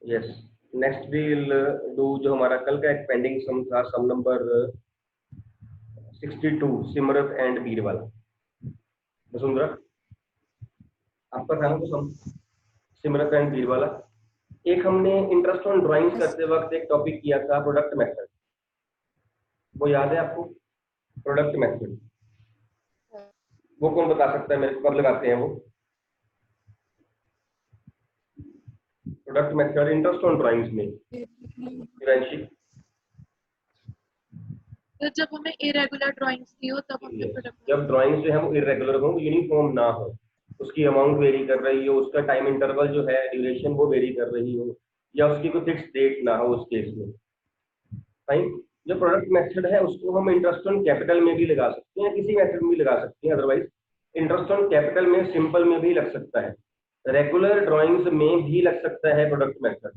Yes, next we will do जो हमारा कल का एक पेंडिंग सम था, sum number 62, Simrat and Birbal. Vasundhara, आपका था ना तो सम सिमरत एंड बीरबल। एक हमने इंटरेस्ट ऑन ड्राइंग्स करते वक्त एक टॉपिक किया था प्रोडक्ट मेथड, वो याद है आपको? प्रोडक्ट मेथड वो कौन बता सकता है मेरे को, कब लगाते हैं वो product method interest on drawings में? शिवांशी, तो जब हमें इरेगुलर ड्राइंग्स दी हो तब हमने प्रोडक्ट जब ड्राइंग जो है वो इरेगुलर हो, यूनिफॉर्म ना हो, उसकी अमाउंट वेरी कर रही हो, उसका टाइम इंटरवल जो है ड्यूरेशन वो वेरी कर रही हो, या उसकी कोई फिक्स डेट ना हो, उस केस में फाइन। जो प्रोडक्ट मेथड है उसको हम इंटरेस्ट ऑन कैपिटल में भी लगा सकते हैं, किसी मेथड में भी लगा सकते हैं। अदरवाइज इंटरेस्ट ऑन कैपिटल में सिंपल में भी लग सकता है, रेगुलर ड्राइंग्स में भी लग सकता है प्रोडक्ट मेथड,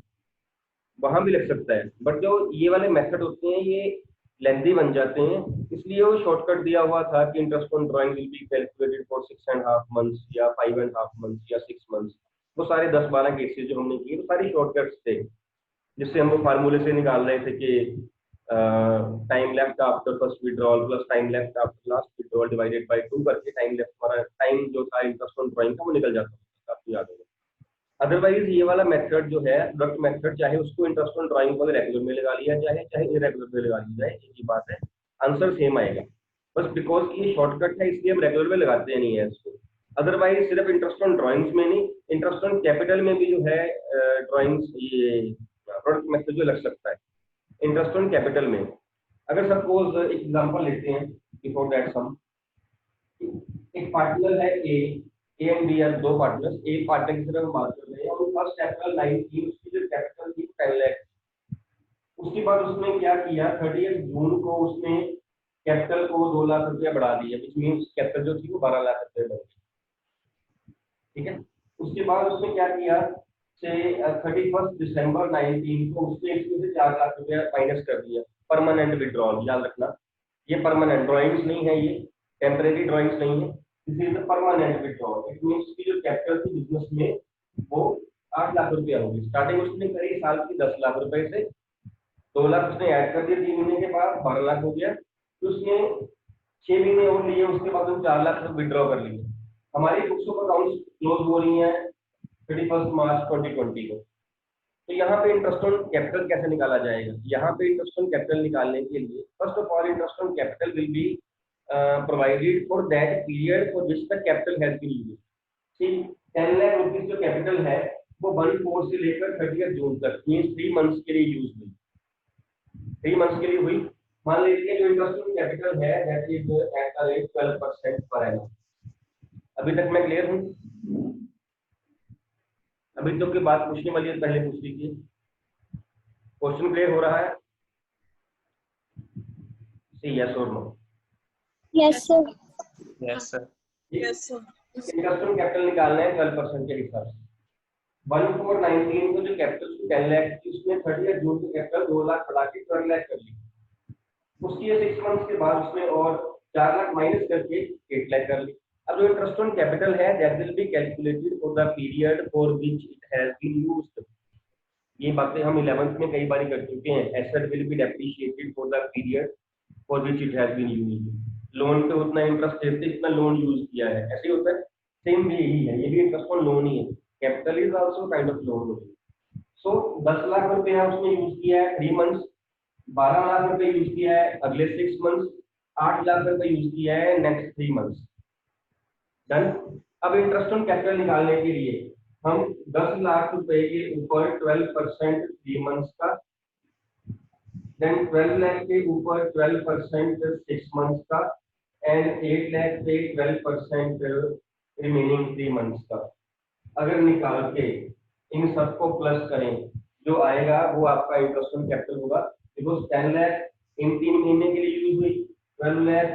वहां भी लग सकता है। बट जो ये वाले मेथड होते हैं ये लेंथी बन जाते हैं, इसलिए वो शॉर्टकट दिया हुआ था कि interest on drawing will be calculated for 6.5 months या 5.5 मंथ्स या 6 मंथ्स। वो सारे 10-12 केसेस जो हमने किए वो सारे शॉर्टकट्स थे, जिससे हम वो फार्मूले से निकाल रहे थे कि time left after first withdrawal plus time left after last withdrawal divided by 2 करके टाइम लेफ्ट, हमारा टाइम जो था इंटरेस्ट ऑन ड्राइंग का वो निकल जाता था, आपको याद होगा। अदरवाइज ये वाला मेथड जो है प्रोडक्ट मेथड, चाहे उसको इंटरेस्ट ऑन ड्राइंग को रेगुलर में लगा लिया जाए चाहे इरेगुलर में लगा लिया जाए, एक ही बात है, आंसर सेम आएगा। बस बिकॉज ये शॉर्टकट है इसलिए हम रेगुलर में लगाते नहीं है इसको। अदरवाइज सिर्फ इंटरेस्ट ऑन ड्राइंग्स में नहीं, इंटरेस्ट ऑन कैपिटल में भी जो है ड्राइंग्स ये प्रोडक्ट मेथड जो लग सकता है इंटरेस्ट ऑन कैपिटल में। अगर सपोज एक एग्जांपल लेते हैं बिफोर दैट सम, एक पार्टनर है ए एंड बी आर दो पार्टनर्स। ए पार्टनर की तरफ हम बात कर रहे हैं और फर्स्ट कैपिटल 9 थी, उसकी जो कैपिटल थी 10 लाख। उसके बाद उसने क्या किया, 30 जून को उसने कैपिटल को 2 लाख रुपया बढ़ा दिया, विच मींस कैपिटल जो थी वो 12 लाख रुपये बढ़ गई। ठीक है, उसके बाद उसने क्या किया से 31 दिसंबर 19 को उसने इसमें से 4 लाख रुपया माइनस कर दिया। परमानेंट विड्रॉल, याद रखना ये परमानेंट ड्राइंग्स नहीं है, ये टेम्परेरी ड्राइंग्स नहीं है, this is the permanent withdrawal. It means की जो कैपिटल थी बिजनेस में वो 8 लाख रुपया होगी। स्टार्टिंग उसने करी साल की 10 लाख रुपए से, 2 लाख उसने ऐड कर दिया 3 महीने के बाद, 12 लाख हो गया। तो उसने 6 महीने और लिए, उसके बाद हम 4 लाख विड्रॉ कर लिए। हमारी बुक्स ऑफ अकाउंट्स क्लोज हो रही है 31 मार्च 2020 को। तो यहाँ पे इंटरेस्ट ऑन कैपिटल कैसे निकाला जाएगा? यहाँ पे इंटरेस्ट ऑन कैपिटल निकालने के लिए first of all interest on capital will be provided for that period for which the capital has been used. ठीक, 10 लाख रुपीस जो कैपिटल है वो 1/4 से लेकर 30 जून तक मींस 3 मंथ्स के लिए यूज हुई, 3 मंथ्स के लिए हुई। मान लीजिए जो इंटरेस्ट ऑन कैपिटल है that is at the rate 12% per annum. अभी तक मैं क्लियर हूँ? अभी तो की बात पूछने वाली है, पहले पूछ लीजिए। क्वेश्चन क्लियर हो रहा है? सी यस और no? Yes sir. Yes sir. Yes sir. Interest on capital निकालना है 12% के हिसाब से। 1419 को जो कैपिटल 10 लाख थी उसने 30 जून को कैपिटल 2 लाख बढ़ा के 12 लाख कर ली। उसकी 6 मंथ्स के बाद उसने और 4 लाख माइनस करके 8 लाख कर ली। अब जो इंटरेस्ट ऑन कैपिटल है that will be calculated for the period for which it has been used. ये बातें हम 11th में कई बार कर चुके हैं। Asset will be depreciated for the period for which it has been used. Loan पे उतना इंटरेस्ट देते जितना लोन यूज किया है, ऐसे ही होता है। सेम भी यही है, ये भी इंटरेस्ट ऑन लोन ही है। Capital is also kind of loan. So 10 lakh रुपया उसने यूज किया है 3 मंथ्स, 12 लाख रुपए यूज किया है अगले 6 मंथ्स, 8 लाख रुपए यूज किया है नेक्स्ट 3 मंथ्स। डन। अब इंटरेस्ट ऑन कैपिटल निकालने के लिए हम 10 लाख रुपए के ऊपर 12% 3 मंथ्स का, देन 12 लाख के ऊपर 12% 6 मंथ्स का, एंड 8 लाख पे 12% रिमेनिंग 3 मंथ्स का। अगर निकाल के इन सबको प्लस करें जो आएगा वो आपका इंटरेस्ट ऑन कैपिटल होगा। बिकॉज 10 लाख इन 3 महीने के लिए यूज हुई, 12 लाख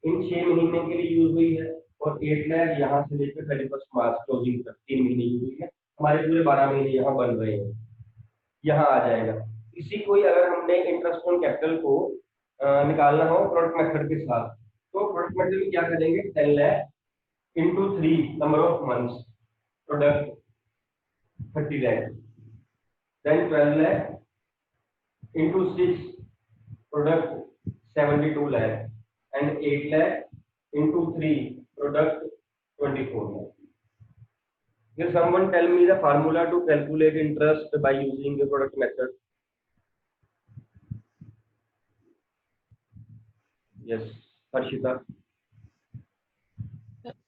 इन 6 महीने के लिए यूज हुई है, और 8 लाख यहाँ से लेकर 31 मार्च क्लोजिंग तक 3 महीने यूज हुई है। हमारे पूरे 12 महीने यहाँ बन रहे हैं, यहाँ आ जाएगा। इसी को ही अगर हमने इंटरेस्ट ऑन कैपिटल को निकालना हो प्रोडक्ट मेथड के साथ, तो प्रोडक्ट मेथड में क्या करेंगे, 10 lakh into 3 number of months, product 30 lakh. then 12 lakh into 6 product 72 lakh and 8 lakh into 3 product 24 lakh. Will someone tell me the formula to calculate interest by using the product method? Yes, Harshita.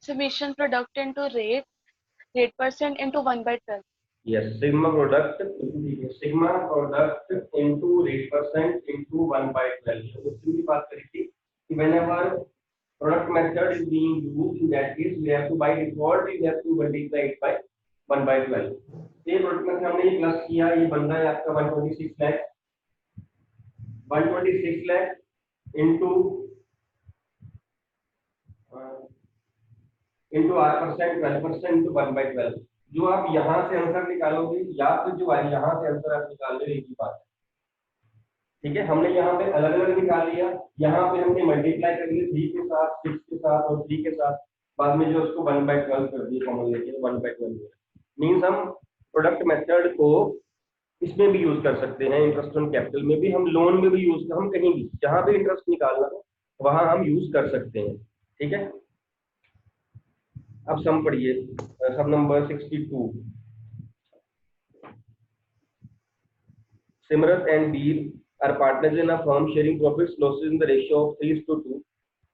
Summation product into rate percent into 1/12. Yes, sigma product into rate percent into 1/12. उससे भी बात करी थी कि whenever product method is being used, in that case we have to by default we have to multiply it by 1/12. ये product method हमने ये plus किया, ये बन रहा है आपका 126 lakh into R% 12% into 1/12. जो आप यहाँ से आंसर निकालोगे या फिर जो यहाँ से आंसर आप निकाल रहे एक ही बात है, ठीक है। हमने यहाँ पे अलग अलग निकाल लिया, यहाँ पे हमने मल्टीप्लाई कर लिया 3 के साथ, 6 के साथ और 3 के साथ, बाद में जो उसको 1/12 कर दिया कॉमन लेके 1/12 मीन्स हम प्रोडक्ट मेथड को इसमें भी यूज कर सकते हैं, इंटरेस्ट ऑन कैपिटल में भी, हम लोन में भी यूज, हम कहीं भी जहां भी इंटरेस्ट निकालना हो वहां हम यूज कर सकते हैं, ठीक है। अब सम पढ़िए, सब number 62। Simrat and Beer are partners in a firm sharing profits losses in the ratio of 3:2.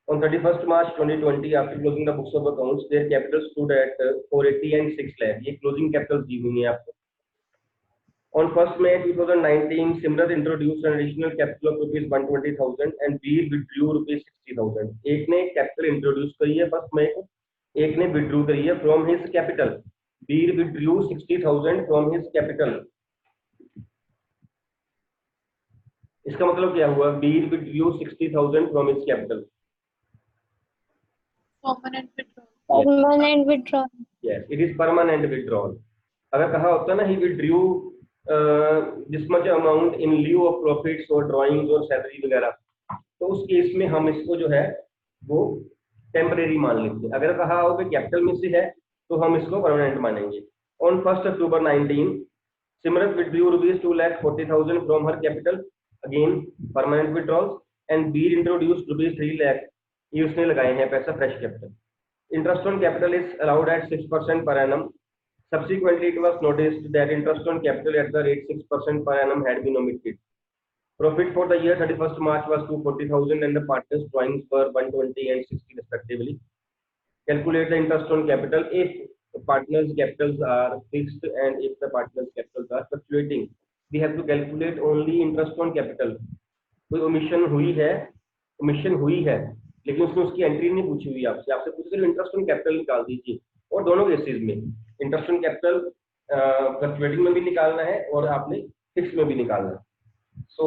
On 31st March 2020, after closing the books of accounts, their capital stood at 480 and 6 lakh. ये closing capital दी हुई है आपको। On 1st May 2019, Simrat introduced an additional capital of rupees 120,000 and Beer withdrew rupees 60,000. एक ने capital introduce करी है 1st May को, एक ने withdraw करी है from his capital. Beer withdrew 60,000 from his capital. इसका मतलब क्या हुआ? Beer withdrew 60,000 from his capital. Permanent withdrawal. Permanent withdrawal. Yes, it is permanent withdrawal. अगर कहा होता ना he withdrew this much amount in lieu of profits और drawings और salary वगैरह, तो उस केस में हम इसको जो है वो टेम्परेरी मान लेते हैं। अगर कहा हो कि कैपिटल में से है तो हम इसको परमानेंट मानेंगे। On 1st October 19, Simrat withdrew rupees 2,40,000 from her capital, again permanent withdrawals, and Beer introduced rupees 3 lakh, ये उसने लगाए हैं पैसा fresh capital. Interest on capital is allowed at 6% per annum. Subsequently, it was noticed that interest on capital at the rate 6% per annum had been omitted. Profit for the year 31st March was 240,000 and the partners' drawings were 120 and 60 respectively. Calculate the interest on capital if the partners' capitals are fixed and if the partners' capitals are fluctuating. We have to calculate only interest on capital. कोई omission हुई है लेकिन उसने उसकी entry नहीं पूछी हुई, आपसे पूछ कर इंटरेस्ट ऑन कैपिटल निकाल दीजिए। और दोनों केसेस में इंटरेस्ट ऑन कैपिटल फ्लक्चुएटिंग में भी निकालना है और आपने फिक्स में भी निकालना है। सो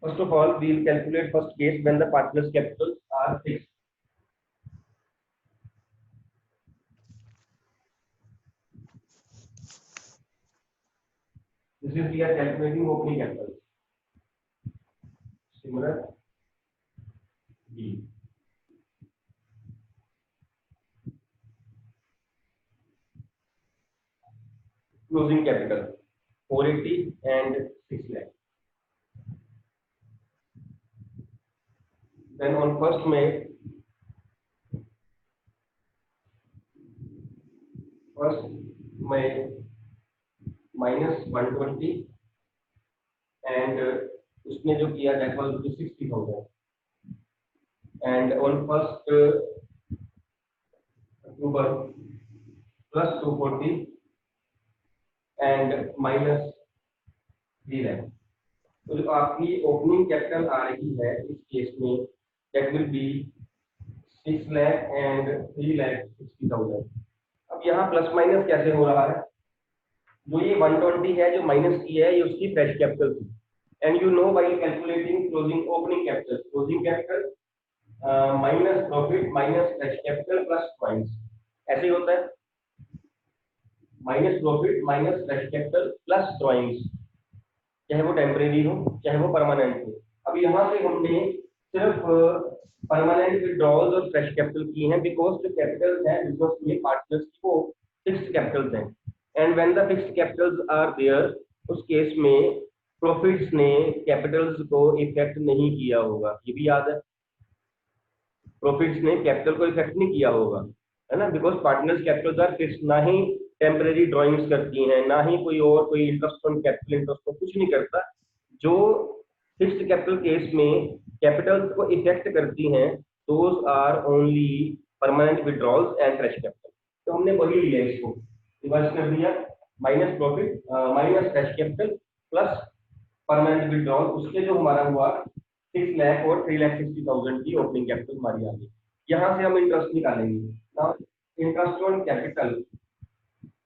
first of all, we will calculate first case when the partners' capitals are fixed. This is we are calculating opening capital. Similar B. Closing capital 480 and 6 lakh. Then on 1st May, minus 120 and उसने जो किया that was 60,000 and on 1st October plus 240 and minus 3 lakh. तो जो आपकी opening capital आ रही है इस case में that will be 6 lakh and 3 lakh 60,000. अब यहाँ प्लस माइनस कैसे हो रहा है? जो ये 120 है जो माइनस की है ये उसकी फ्रेश कैपिटल थी and you know while calculating closing opening capital minus profit minus fresh capital plus drawings, ऐसे ही होता है minus profit minus fresh capital plus drawings, चाहे वो टेम्परेरी हो चाहे वो परमानेंट हो। अब यहाँ से हमने सिर्फ परमानेंट विड्रॉल्स और फ्रेश कैपिटल की हैं, बिकॉज जो कैपिटल्स हैं बिजनेस में पार्टनर्स की वो फिक्स्ड कैपिटल्स हैं, and when the fixed capitals are there, उस केस में प्रॉफिट्स ने कैपिटल्स को इफेक्ट नहीं किया होगा। ये भी याद है, प्रॉफिट्स ने कैपिटल को इफेक्ट नहीं किया होगा, है ना, because partners capitals are fixed, ना ही टेम्परेरी ड्राइंग्स करती हैं, ना ही कोई इंटरेस्ट ऑन कैपिटल, इंटरेस्ट को कुछ नहीं करता। जो फिक्स्ड कैपिटल केस में कैपिटल्स को इफेक्ट करती हैं, those are only permanent withdrawals and fresh capital. तो हमने वही लिया, इसको रिवर्स कर दिया, minus profit minus fresh capital plus permanent withdrawal, उसके जो हमारा हुआ 6 लाख और 3,60,000 की ओपनिंग कैपिटल हमारी आ गई। यहाँ से हम इंटरेस्ट निकालेंगे ना, इंटरेस्ट ऑन कैपिटल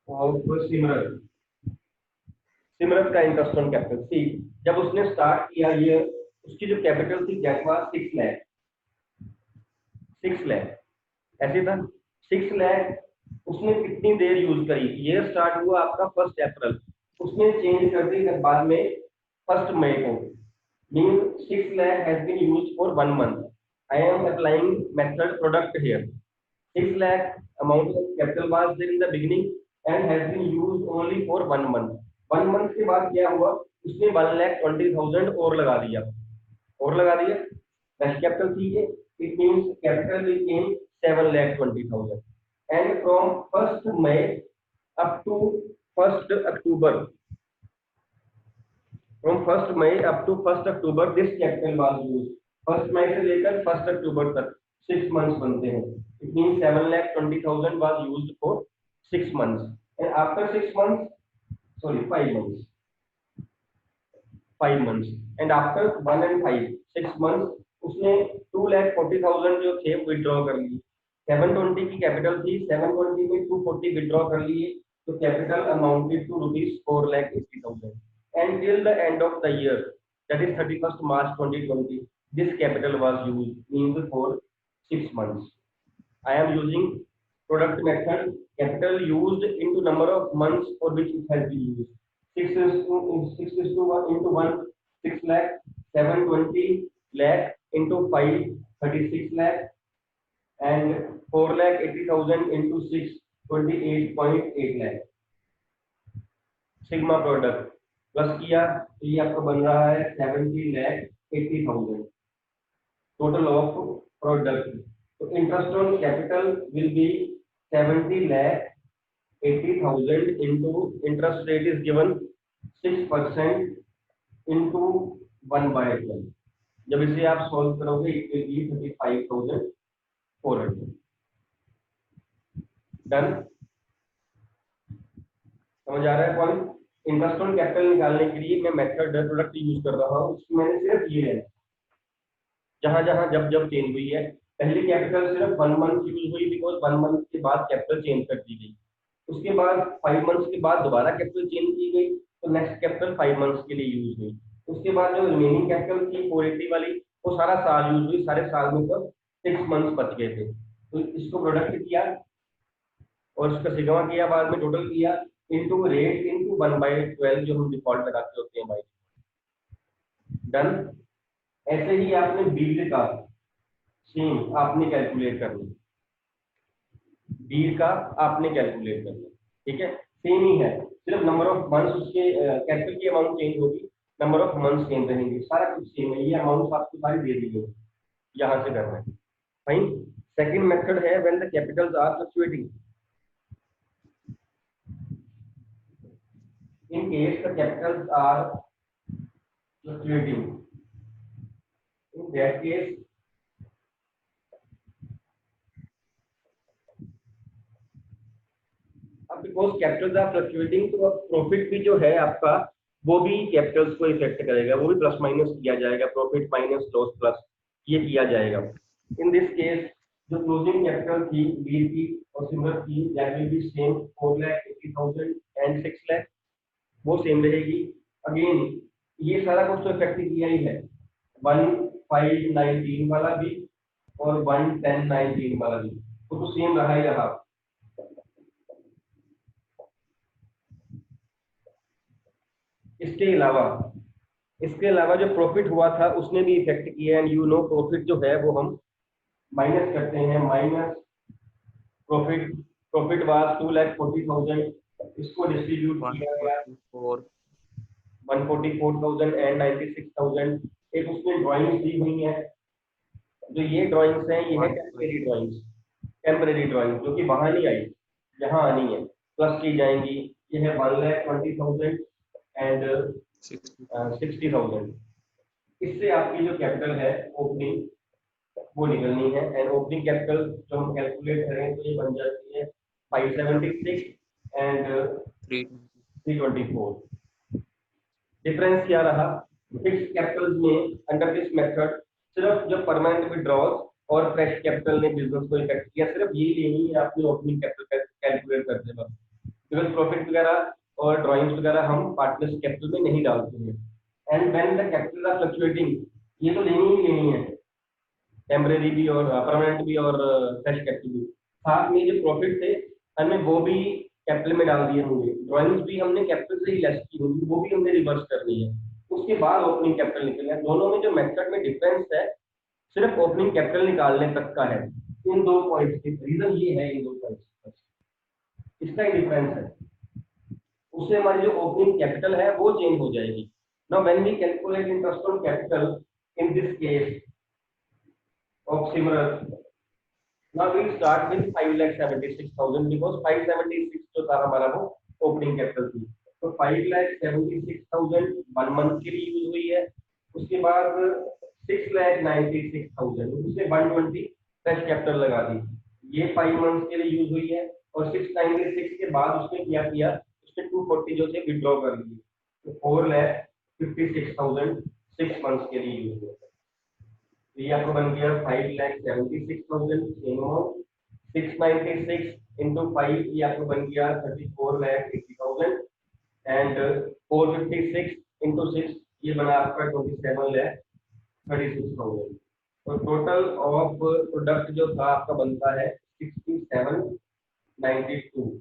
ऑफ सिमरन, सिमरन का इंटरेस्ट ऑन कैपिटल सी, जब उसने स्टार्ट किया ये, उसकी जो कैपिटल थी दैट वाज 6 लाख, 6 लाख ऐसे था, 6 लाख उसने कितनी देर यूज करी, ये स्टार्ट हुआ आपका 1 अप्रैल, उसने चेंज कर दी बाद में 1 मई को, mean 6 lakh has been used for 1 month. I am applying method product here. 6 lakh amount of capital was there in the beginning and has been used only for 1 month. 1 month के बाद क्या हुआ, उसने 1,20,000 और लगा दिया, fresh capital थी ये, it means capital became 7,20,000 and from 1st May up to 1st October, from 1st May up to 1st October this capital was used. 1st May से लेकर 1st October तक 6 months बनते हैं, it means 7,20,000 was used for 6 months and after 6 months, sorry 5 months, 5 months and after 1 and 5 6 months उसने 2,40,000 जो थे withdraw कर लिए, 720 की कैपिटल थी, 720 में 240 विड्रॉ कर लिए, तो capital amounted to rupees 4,80,000 and till the end of the year, that is 31st March 2020, this capital was used, means for 6 months. I am using product method, capital used into number of months for which it has been used. 6 is to 1 into 1, 6 lakh, 720 lakh into 5, 36 lakh, and 4,80,000 into 6, 28.8 lakh. Sigma product plus किया तो ये आपको बन रहा है 70,80,000 total of product. तो interest on capital will B 70,80,000 into interest rate is given 6% into 1/12। जब इसे आप सॉल्व करोगे इट विल बी 35,400। डन, समझ आ रहा है पॉइंट? इंटरेस्ट ऑन कैपिटल निकालने के लिए मैं मेथड प्रोडक्ट यूज कर रहा हूँ, उसमें मैंने सिर्फ ये है जहां जहां जब जब चेंज हुई है, पहले कैपिटल सिर्फ 1 मंथ यूज हुई बिकॉज 1 मंथ के बाद कैपिटल चेंज कर दी गई, उसके बाद 5 मंथ्स के बाद दोबारा कैपिटल चेंज की गई तो नेक्स्ट कैपिटल 5 मंथ्स के लिए यूज हुई, उसके बाद जो रिमेनिंग कैपिटल थी 480 वाली वो सारा साल यूज हुई, सारे साल में तो 6 मंथ्स बच गए थे। तो इसको प्रोडक्ट किया और इसका सिग्मा किया, बाद में टोटल किया इनटू रेट इनटू 1/12 जो हम डिफॉल्ट लगाते होते हैं भाई। डन। ऐसे ही आपने बीड का सेम आपने कैलकुलेट करना, बीड का आपने कैलकुलेट करना, ठीक है, सेम ही है, सिर्फ नंबर ऑफ मंथ्स उसके कैपिटल की अमाउंट चेंज होगी, नंबर ऑफ मंथ्स सेम रहेंगे, सारा कुछ सेम है, ये अमाउंट आपको सारी दे दी गई, यहाँ से करना है। फाइन। सेकंड मेथड है when the capitals are fluctuating. In case the capitals are fluctuating, in that case अब बिकॉज कैपिटल्स आर फ्लक्चुएटिंग तो अब प्रॉफिट भी जो है आपका वो भी कैपिटल्स को इफेक्ट करेगा, वो भी प्लस माइनस किया जाएगा, प्रॉफिट माइनस लॉस प्लस ये किया जाएगा। इन दिस केस जो क्लोजिंग कैपिटल थी बीड की और सिमरन की that will B same 4,80,000 and 6 lakh, वो सेम रहेगी। अगेन ये सारा कुछ तो इफेक्ट किया ही है, 1,519 वाला भी और 1,1019 वाला भी, वो तो सेम रहा ही रहा। इसके अलावा इसके अलावा जो प्रॉफिट हुआ था उसने भी इफेक्ट किया, एंड यू नो प्रॉफिट जो है वो हम माइनस करते हैं, माइनस प्रॉफिट। प्रॉफिट वाज 2,40,000, इसको डिस्ट्रीब्यूट किया गया 144,000 एंड 96,000। एक उसमें ड्राइंग्स दी हुई है, जो ये ड्राइंग्स हैं ये है टेम्परेरी ड्राइंग्स, टेम्परेरी ड्राइंग जो कि वहां नहीं आई, यहाँ आनी है, प्लस की जाएंगी। ये है 1,20,000 एंड 60,000। इससे आपकी जो कैपिटल है ओपनिंग वो निकलनी है, एंड ओपनिंग कैपिटल जो हम कैलकुलेट करें तो ये बन जाती है 576 एंड 324। डिफरेंस क्या रहा फिक्स कैपिटल में अंडर दिस मेथड? सिर्फ जो परमानेंट विड्रॉल और फ्रेश कैपिटल ने बिजनेस को इफेक्ट किया, सिर्फ ये लेनी है आपने ओपनिंग कैपिटल कैलकुलेट करते वक्त, बिकॉज प्रॉफिट वगैरह और ड्राइंग्स वगैरह हम पार्टनर्स कैपिटल में नहीं डालते हैं। And when the capital R fluctuating, ये तो लेनी ही लेनी है, टेम्परेरी भी और परमानेंट भी और फ्रेश कैपिटल भी। साथ में जो प्रॉफिट थे हमें वो भी कैपिटल में डाल दिए होंगे, ड्राइंग्स भी हमने कैपिटल से ही लेस की होंगी, वो भी हमने रिवर्स करनी है, उसके बाद ओपनिंग कैपिटल निकलना है। दोनों में जो मेथड में डिफरेंस है सिर्फ ओपनिंग कैपिटल निकालने तक का है। इन दो पॉइंट्स की रीजन ये है, इन दो पॉइंट्स इसका ही डिफरेंस है, उससे हमारी जो ओपनिंग कैपिटल है वो चेंज हो जाएगी। Now when we calculate interest on capital in this case of Simran, now we'll start with 5,76,000 because 576 जो था हमारा वो ओपनिंग कैपिटल थी, तो 5,76,000 1 मंथ के लिए यूज हुई है। उसके बाद 6,96,000 उससे 120 फ्रेश कैपिटल लगा दी, ये 5 मंथ के लिए यूज हुई है। और 696 के बाद उसने क्या किया, उसने 240 जो थे विड्रॉ कर लिए, तो 4,56,000 6 मंथ के लिए यूज हुआ। तो ये आपको बन गया 5,76,000 सेम अमाउंट, 696 इंटू 5 ये आपको बन गया 34,80,000 एंड 456 इंटू 6 ये बना आपका 27,36,000। तो टोटल ऑफ प्रोडक्ट जो था आपका बनता है 67,92।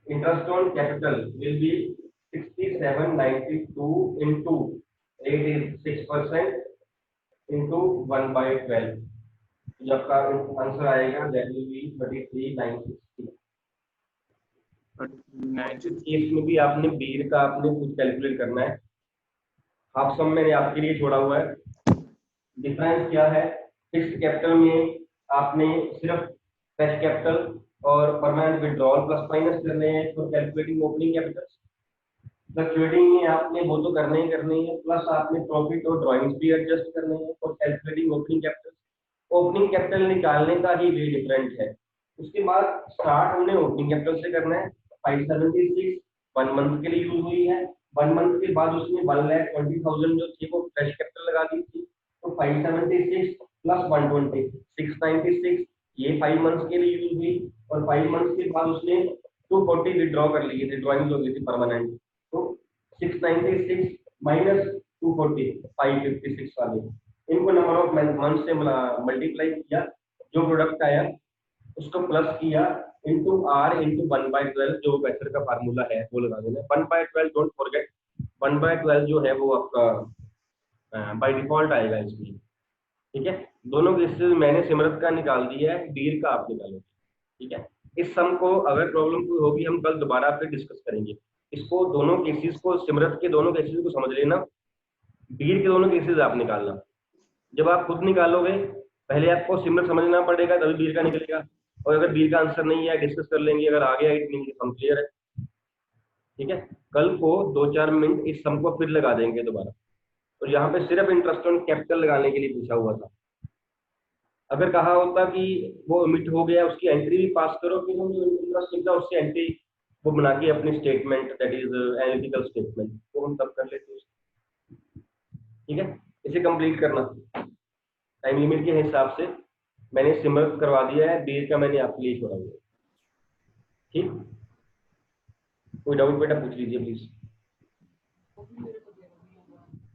Interest on capital will B 67,92 into 86% into 1/12, जो आपका आंसर आएगा दैट विल बी 33,960। केस में भी आपने बीर का आपने कुछ कैलकुलेट करना है, हाफ सम मैंने आपके लिए छोड़ा हुआ है। डिफरेंस क्या है, फिक्स्ड कैपिटल में आपने सिर्फ फ्रेश कैपिटल और परमानेंट विड्रॉल प्लस माइनस करने हैं for calculating opening capital. Fluctuating में आपने वो तो करने ही करने हैं, प्लस आपने प्रॉफिट और ड्राइंग्स भी एडजस्ट करने हैं और calculating opening capital. Opening capital निकालने का ही वे डिफरेंट है। उसके बाद स्टार्ट हमने ओपनिंग कैपिटल से करना है। 576 1 मंथ के लिए यूज हुई है, 1 मंथ के बाद उसने 1,20,000 जो थी वो फ्रेश कैपिटल लगा दी थी, तो 576 प्लस 120 696 ये 5 मंथ्स के लिए यूज हुई, और 5 मंथ्स के बाद उसने 240 विड्रॉ कर लिए थे, ड्राइंग्स हो गई थी परमानेंट, तो 696 माइनस 240 556 वाले, इनको नंबर ऑफ मंथ से मल्टीप्लाई किया, जो प्रोडक्ट आया उसको प्लस किया इंटू आर इंटू 1/12, जो बेटर का फार्मूला है वो लगा देना। 1/12 डोंट फॉरगेट, 1/12 जो है वो आपका बाय डिफॉल्ट आएगा इसमें, ठीक है। दोनों केसेस मैंने सिमरत का निकाल दिया है, बीर का आप निकालोगे, ठीक है। इस सम को अगर प्रॉब्लम कोई होगी हम कल दोबारा फिर डिस्कस करेंगे इसको, दोनों केसेस को, सिमरत के दोनों केसेस को समझ लेना, बीर के दोनों केसेस आप निकालना। जब आप खुद निकालोगे पहले आपको सिमरत समझना पड़ेगा तभी बीर का निकलेगा, और अगर बीर का आंसर नहीं है डिस्कस कर लेंगे, अगर आ गया इट मीन हम क्लियर है, ठीक है। कल को 2-4 मिनट इस सम को फिर लगा देंगे दोबारा, और यहाँ पे सिर्फ इंटरेस्ट ऑन कैपिटल लगाने के लिए पूछा हुआ था। अगर कहा होता कि वो ओमिट हो गया उसकी एंट्री भी पास करो, फिर हम जो इंटरेस्ट निकला उससे एंट्री वो बना के अपनी statement that is analytical statement वो हम तब कर लेते हैं, ठीक है। इसे कंप्लीट करना टाइम लिमिट के हिसाब से मैंने सिमरत करवा दिया है, बीर का मैंने आपके लिए छोड़ा हुआ है, ठीक। कोई डाउट बेटा पूछ लीजिए प्लीज।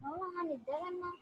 हाँ, निद्रा करना